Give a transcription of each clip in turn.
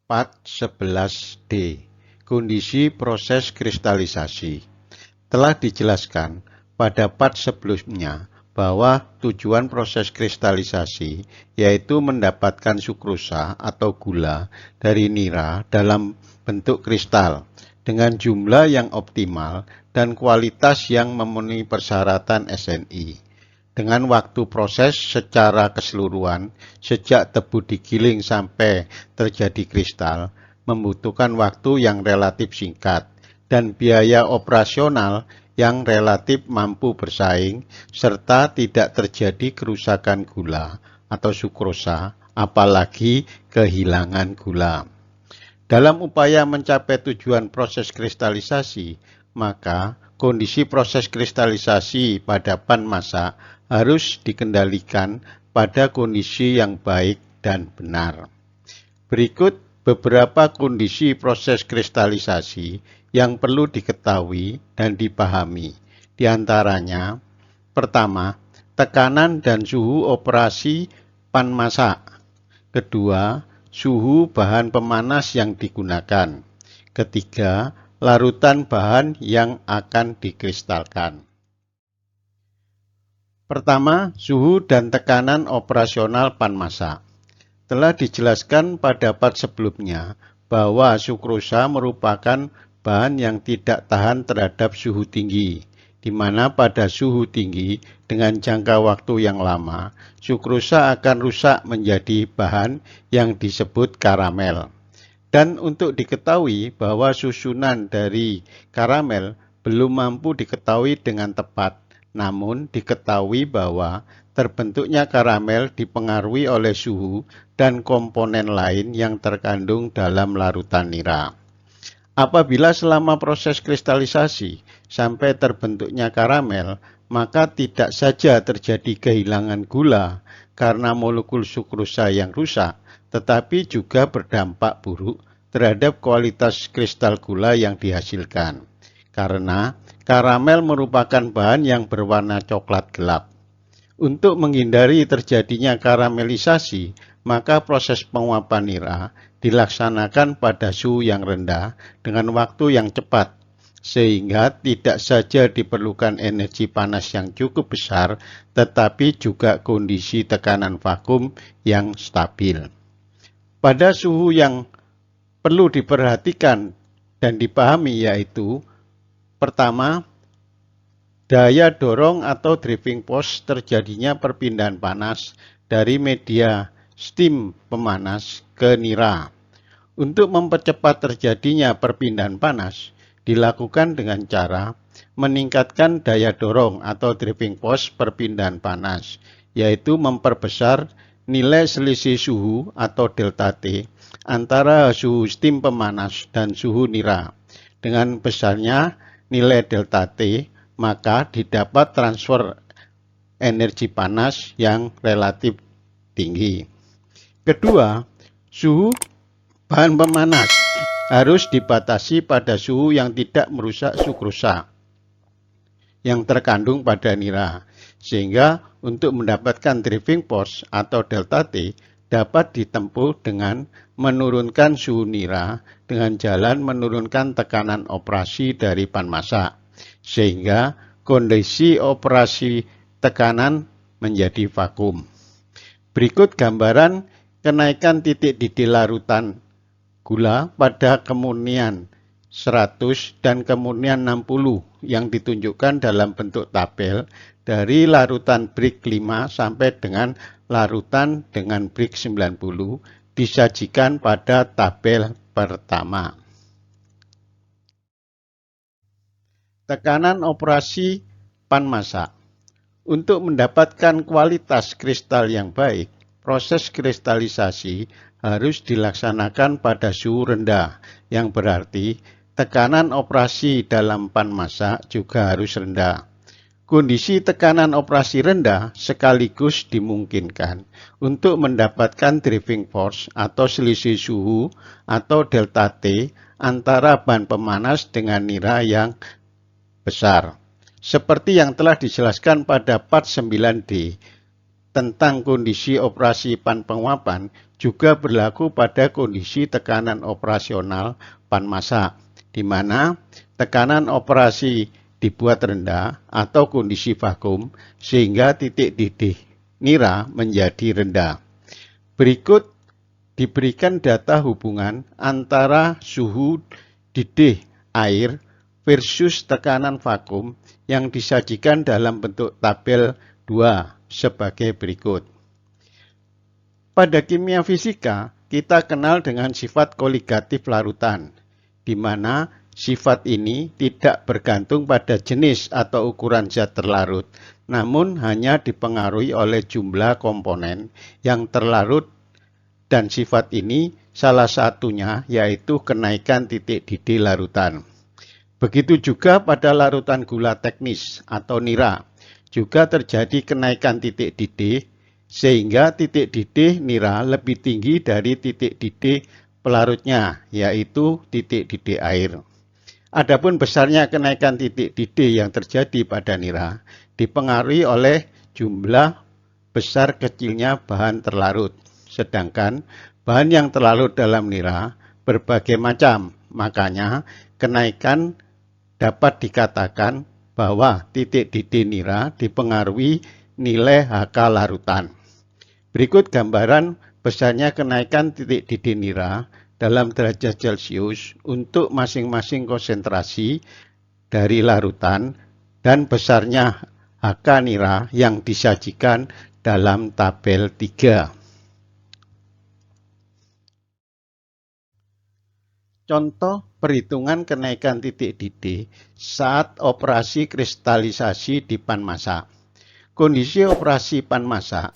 Part 11D. Kondisi proses kristalisasi. Telah dijelaskan pada part sebelumnya bahwa tujuan proses kristalisasi yaitu mendapatkan sukrosa atau gula dari nira dalam bentuk kristal dengan jumlah yang optimal dan kualitas yang memenuhi persyaratan SNI. Dengan waktu proses secara keseluruhan, sejak tebu digiling sampai terjadi kristal, membutuhkan waktu yang relatif singkat dan biaya operasional yang relatif mampu bersaing, serta tidak terjadi kerusakan gula atau sukrosa, apalagi kehilangan gula. Dalam upaya mencapai tujuan proses kristalisasi, maka kondisi proses kristalisasi pada pan masak harus dikendalikan pada kondisi yang baik dan benar. Berikut beberapa kondisi proses kristalisasi yang perlu diketahui dan dipahami. Di antaranya, pertama, tekanan dan suhu operasi pan masak. Kedua, suhu bahan pemanas yang digunakan. Ketiga, larutan bahan yang akan dikristalkan. Pertama, suhu dan tekanan operasional pan masak. Telah dijelaskan pada part sebelumnya bahwa sukrosa merupakan bahan yang tidak tahan terhadap suhu tinggi, di mana pada suhu tinggi dengan jangka waktu yang lama, sukrosa akan rusak menjadi bahan yang disebut karamel. Dan untuk diketahui bahwa susunan dari karamel belum mampu diketahui dengan tepat, namun diketahui bahwa terbentuknya karamel dipengaruhi oleh suhu dan komponen lain yang terkandung dalam larutan nira. Apabila selama proses kristalisasi sampai terbentuknya karamel, maka tidak saja terjadi kehilangan gula karena molekul sukrosa yang rusak, tetapi juga berdampak buruk terhadap kualitas kristal gula yang dihasilkan. Karena karamel merupakan bahan yang berwarna coklat gelap. Untuk menghindari terjadinya karamelisasi, maka proses penguapan nira dilaksanakan pada suhu yang rendah dengan waktu yang cepat, sehingga tidak saja diperlukan energi panas yang cukup besar, tetapi juga kondisi tekanan vakum yang stabil. Pada suhu yang perlu diperhatikan dan dipahami yaitu pertama, daya dorong atau driving force terjadinya perpindahan panas dari media steam pemanas ke nira. Untuk mempercepat terjadinya perpindahan panas, dilakukan dengan cara meningkatkan daya dorong atau driving force perpindahan panas, yaitu memperbesar nilai selisih suhu atau delta T antara suhu steam pemanas dan suhu nira. Dengan besarnya nilai delta T, maka didapat transfer energi panas yang relatif tinggi. Kedua, suhu bahan pemanas harus dibatasi pada suhu yang tidak merusak sukrosa yang terkandung pada nira, sehingga untuk mendapatkan driving force atau delta T dapat ditempuh dengan menurunkan suhu nira dengan jalan menurunkan tekanan operasi dari pan masak, sehingga kondisi operasi tekanan menjadi vakum. Berikut gambaran kenaikan titik didih larutan gula pada kemurnian 100 dan kemurnian 60 yang ditunjukkan dalam bentuk tabel dari larutan Brix 5 sampai dengan larutan dengan Brix 90 disajikan pada tabel pertama. Tekanan operasi pan masak. Untuk mendapatkan kualitas kristal yang baik, proses kristalisasi harus dilaksanakan pada suhu rendah, yang berarti tekanan operasi dalam pan masak juga harus rendah. Kondisi tekanan operasi rendah sekaligus dimungkinkan untuk mendapatkan driving force atau selisih suhu atau delta T antara bahan pemanas dengan nira yang besar. Seperti yang telah dijelaskan pada part 9D, tentang kondisi operasi pan penguapan juga berlaku pada kondisi tekanan operasional pan masak, di mana tekanan operasi dibuat rendah atau kondisi vakum sehingga titik didih nira menjadi rendah. Berikut diberikan data hubungan antara suhu didih air versus tekanan vakum yang disajikan dalam bentuk tabel 2 sebagai berikut. Pada kimia fisika, kita kenal dengan sifat koligatif larutan, di mana sifat ini tidak bergantung pada jenis atau ukuran zat terlarut, namun hanya dipengaruhi oleh jumlah komponen yang terlarut, dan sifat ini salah satunya yaitu kenaikan titik didih larutan. Begitu juga pada larutan gula teknis atau nira, juga terjadi kenaikan titik didih sehingga titik didih nira lebih tinggi dari titik didih pelarutnya, yaitu titik didih air. Adapun besarnya kenaikan titik didih yang terjadi pada nira dipengaruhi oleh jumlah besar kecilnya bahan terlarut. Sedangkan bahan yang terlarut dalam nira berbagai macam, makanya kenaikan dapat dikatakan bahwa titik didih nira dipengaruhi nilai HK larutan. Berikut gambaran besarnya kenaikan titik didih nira dalam derajat Celcius untuk masing-masing konsentrasi dari larutan dan besarnya HK nira yang disajikan dalam tabel 3. Contoh perhitungan kenaikan titik didih saat operasi kristalisasi di pan masak. Kondisi operasi pan masak,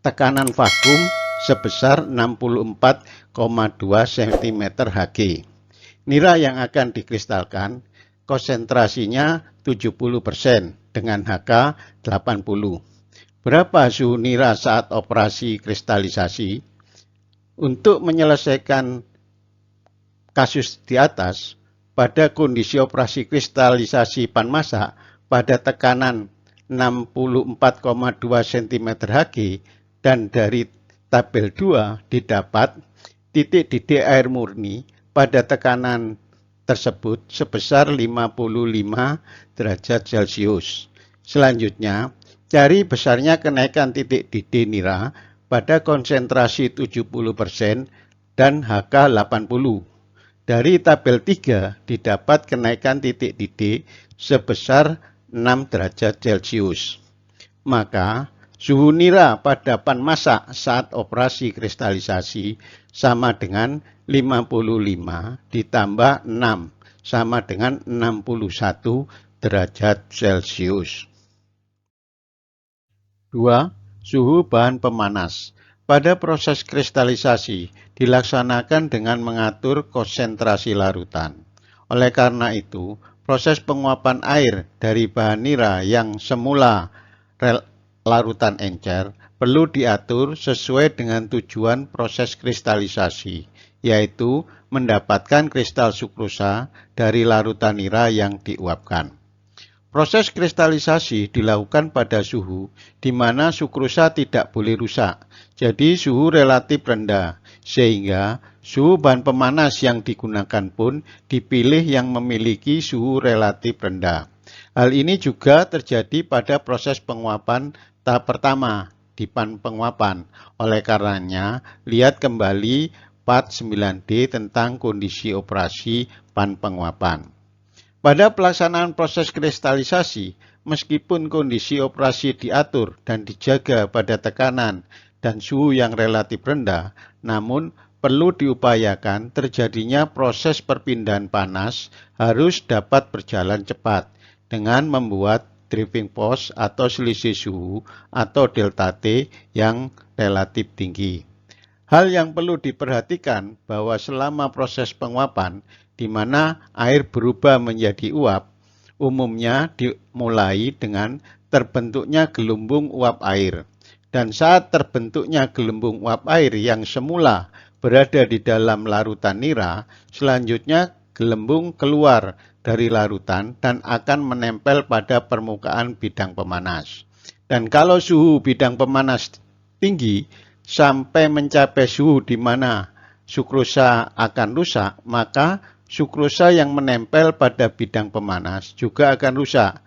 tekanan vakum sebesar 64,2 cm Hg. Nira yang akan dikristalkan konsentrasinya 70% dengan HK 80. Berapa suhu nira saat operasi kristalisasi? Untuk menyelesaikan kasus di atas, pada kondisi operasi kristalisasi pan masak pada tekanan 64,2 cm Hg dan dari tabel 2 didapat titik didih air murni pada tekanan tersebut sebesar 55 derajat Celcius. Selanjutnya, cari besarnya kenaikan titik didih nira pada konsentrasi 70% dan HK 80. Dari tabel 3 didapat kenaikan titik didih sebesar 6 derajat Celcius. Maka suhu nira pada pan masak saat operasi kristalisasi sama dengan 55 ditambah 6 sama dengan 61 derajat Celcius. 2. Suhu bahan pemanas. Pada proses kristalisasi dilaksanakan dengan mengatur konsentrasi larutan. Oleh karena itu, proses penguapan air dari bahan nira yang semula larutan encer perlu diatur sesuai dengan tujuan proses kristalisasi, yaitu mendapatkan kristal sukrosa dari larutan nira yang diuapkan. Proses kristalisasi dilakukan pada suhu di mana sukrosa tidak boleh rusak, jadi suhu relatif rendah, sehingga suhu bahan pemanas yang digunakan pun dipilih yang memiliki suhu relatif rendah. Hal ini juga terjadi pada proses penguapan tahap pertama di pan penguapan. Oleh karenanya, lihat kembali part 9D tentang kondisi operasi pan penguapan. Pada pelaksanaan proses kristalisasi, meskipun kondisi operasi diatur dan dijaga pada tekanan dan suhu yang relatif rendah, namun perlu diupayakan terjadinya proses perpindahan panas harus dapat berjalan cepat dengan membuat driving force atau selisih suhu atau delta T yang relatif tinggi. Hal yang perlu diperhatikan bahwa selama proses penguapan di mana air berubah menjadi uap, umumnya dimulai dengan terbentuknya gelembung uap air. Dan saat terbentuknya gelembung uap air yang semula berada di dalam larutan nira, selanjutnya gelembung keluar dari larutan dan akan menempel pada permukaan bidang pemanas. Dan kalau suhu bidang pemanas tinggi sampai mencapai suhu di mana sukrosa akan rusak, maka sukrosa yang menempel pada bidang pemanas juga akan rusak,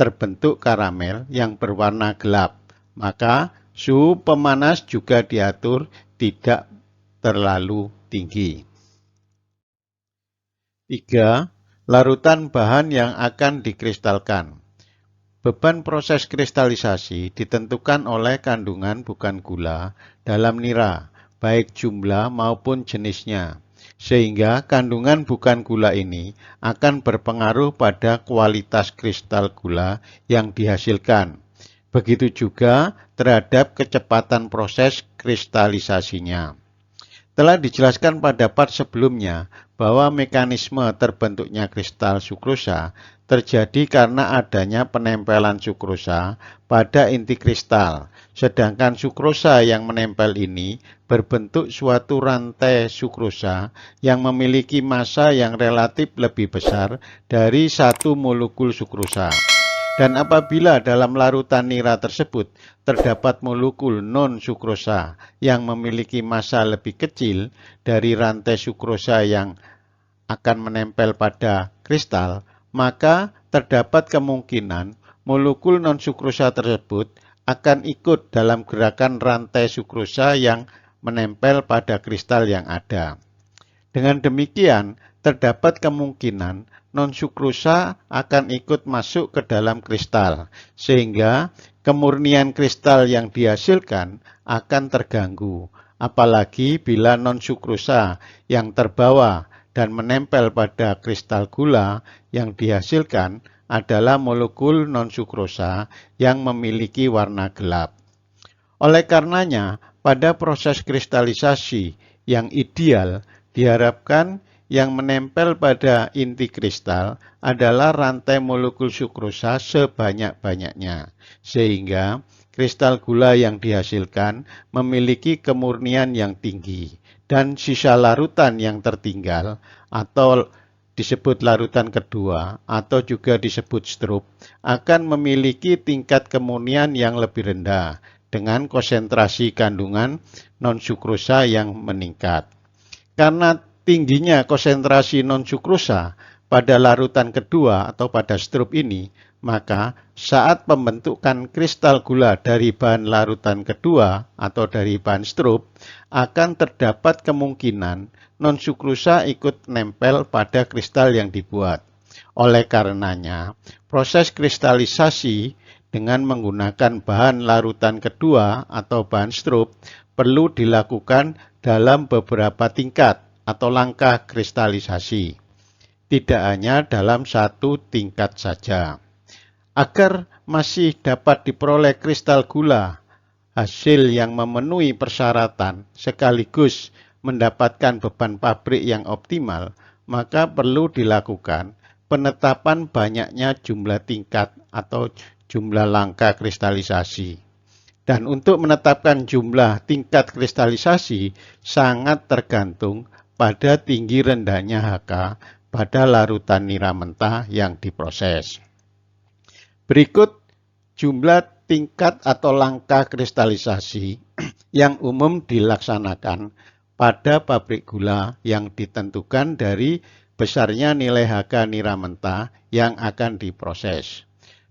terbentuk karamel yang berwarna gelap. Maka suhu pemanas juga diatur tidak terlalu tinggi. 3. Larutan bahan yang akan dikristalkan. Beban proses kristalisasi ditentukan oleh kandungan bukan gula dalam nira, baik jumlah maupun jenisnya. Sehingga kandungan bukan gula ini akan berpengaruh pada kualitas kristal gula yang dihasilkan. Begitu juga terhadap kecepatan proses kristalisasinya. Telah dijelaskan pada part sebelumnya bahwa mekanisme terbentuknya kristal sukrosa terjadi karena adanya penempelan sukrosa pada inti kristal, sedangkan sukrosa yang menempel ini berbentuk suatu rantai sukrosa yang memiliki massa yang relatif lebih besar dari satu molekul sukrosa. Dan apabila dalam larutan nira tersebut terdapat molekul non-sukrosa yang memiliki massa lebih kecil dari rantai sukrosa yang akan menempel pada kristal, maka terdapat kemungkinan molekul non-sukrosa tersebut akan ikut dalam gerakan rantai sukrosa yang menempel pada kristal yang ada. Dengan demikian, terdapat kemungkinan non-sukrosa akan ikut masuk ke dalam kristal, sehingga kemurnian kristal yang dihasilkan akan terganggu, apalagi bila non-sukrosa yang terbawa dan menempel pada kristal gula yang dihasilkan adalah molekul non-sukrosa yang memiliki warna gelap. Oleh karenanya, pada proses kristalisasi yang ideal, diharapkan yang menempel pada inti kristal adalah rantai molekul sukrosa sebanyak-banyaknya, sehingga kristal gula yang dihasilkan memiliki kemurnian yang tinggi, dan sisa larutan yang tertinggal atau disebut larutan kedua atau juga disebut strup akan memiliki tingkat kemurnian yang lebih rendah dengan konsentrasi kandungan non-sukrosa yang meningkat. Karena tingginya konsentrasi non-sukrosa pada larutan kedua atau pada strup ini, maka saat pembentukan kristal gula dari bahan larutan kedua atau dari bahan strup, akan terdapat kemungkinan non-sukrosa ikut nempel pada kristal yang dibuat. Oleh karenanya, proses kristalisasi dengan menggunakan bahan larutan kedua atau bahan strup perlu dilakukan dalam beberapa tingkat atau langkah kristalisasi, tidak hanya dalam satu tingkat saja. Agar masih dapat diperoleh kristal gula hasil yang memenuhi persyaratan sekaligus mendapatkan beban pabrik yang optimal, maka perlu dilakukan penetapan banyaknya jumlah tingkat atau jumlah langkah kristalisasi. Dan untuk menetapkan jumlah tingkat kristalisasi sangat tergantung pada tinggi rendahnya HK pada larutan nira mentah yang diproses. Berikut jumlah tingkat atau langkah kristalisasi yang umum dilaksanakan pada pabrik gula yang ditentukan dari besarnya nilai HK nira mentah yang akan diproses.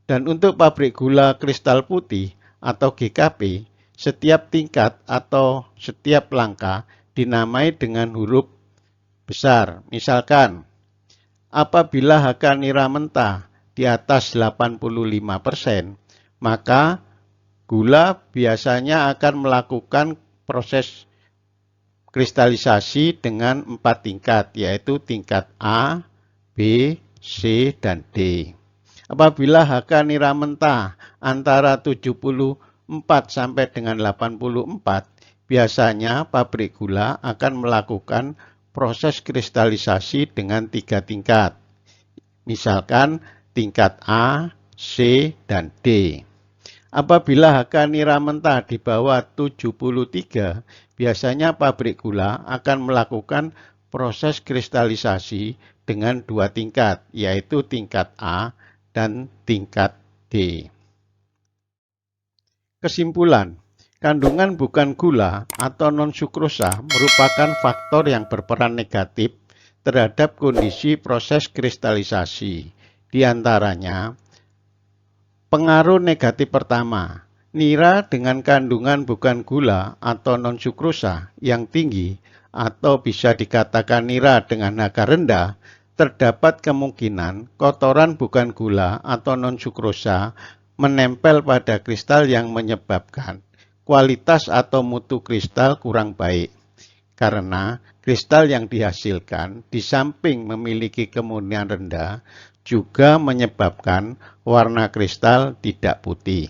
Dan untuk pabrik gula kristal putih atau GKP, setiap tingkat atau setiap langkah dinamai dengan huruf besar. Misalkan, apabila HK nira mentah di atas 85%, maka gula biasanya akan melakukan proses kristalisasi dengan 4 tingkat, yaitu tingkat A, B, C, dan D. Apabila HK nira mentah antara 74 sampai dengan 84, biasanya pabrik gula akan melakukan proses kristalisasi dengan 3 tingkat. Misalkan tingkat A, C, dan D. Apabila HK nira mentah di bawah 73, biasanya pabrik gula akan melakukan proses kristalisasi dengan 2 tingkat, yaitu tingkat A dan tingkat D. Kesimpulan, kandungan bukan gula atau non-sukrosa merupakan faktor yang berperan negatif terhadap kondisi proses kristalisasi. Di antaranya, pengaruh negatif pertama, nira dengan kandungan bukan gula atau non-sukrosa yang tinggi atau bisa dikatakan nira dengan harga rendah, terdapat kemungkinan kotoran bukan gula atau non-sukrosa menempel pada kristal yang menyebabkan kualitas atau mutu kristal kurang baik. Karena kristal yang dihasilkan di samping memiliki kemurnian rendah juga menyebabkan warna kristal tidak putih.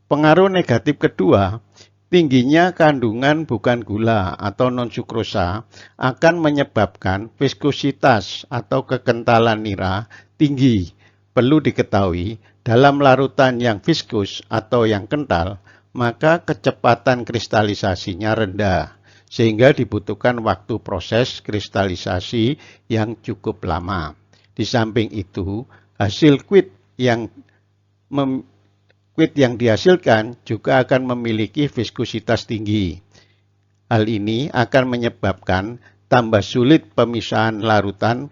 Pengaruh negatif kedua, tingginya kandungan bukan gula atau non-sukrosa akan menyebabkan viskositas atau kekentalan nira tinggi. Perlu diketahui, dalam larutan yang viskus atau yang kental, maka kecepatan kristalisasinya rendah, sehingga dibutuhkan waktu proses kristalisasi yang cukup lama. Di samping itu, hasil kuit yang dihasilkan juga akan memiliki viskositas tinggi. Hal ini akan menyebabkan tambah sulit pemisahan larutan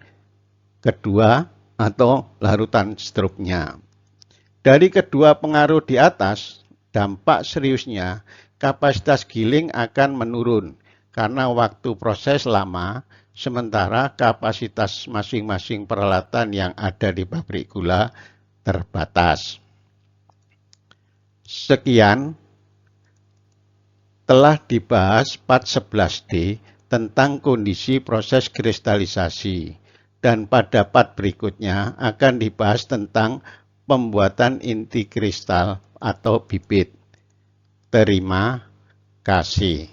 kedua atau larutan struknya. Dari kedua pengaruh di atas, dampak seriusnya kapasitas giling akan menurun karena waktu proses lama, sementara kapasitas masing-masing peralatan yang ada di pabrik gula terbatas. Sekian telah dibahas part 11D tentang kondisi proses kristalisasi, dan pada part berikutnya akan dibahas tentang pembuatan inti kristal atau bibit. Terima kasih.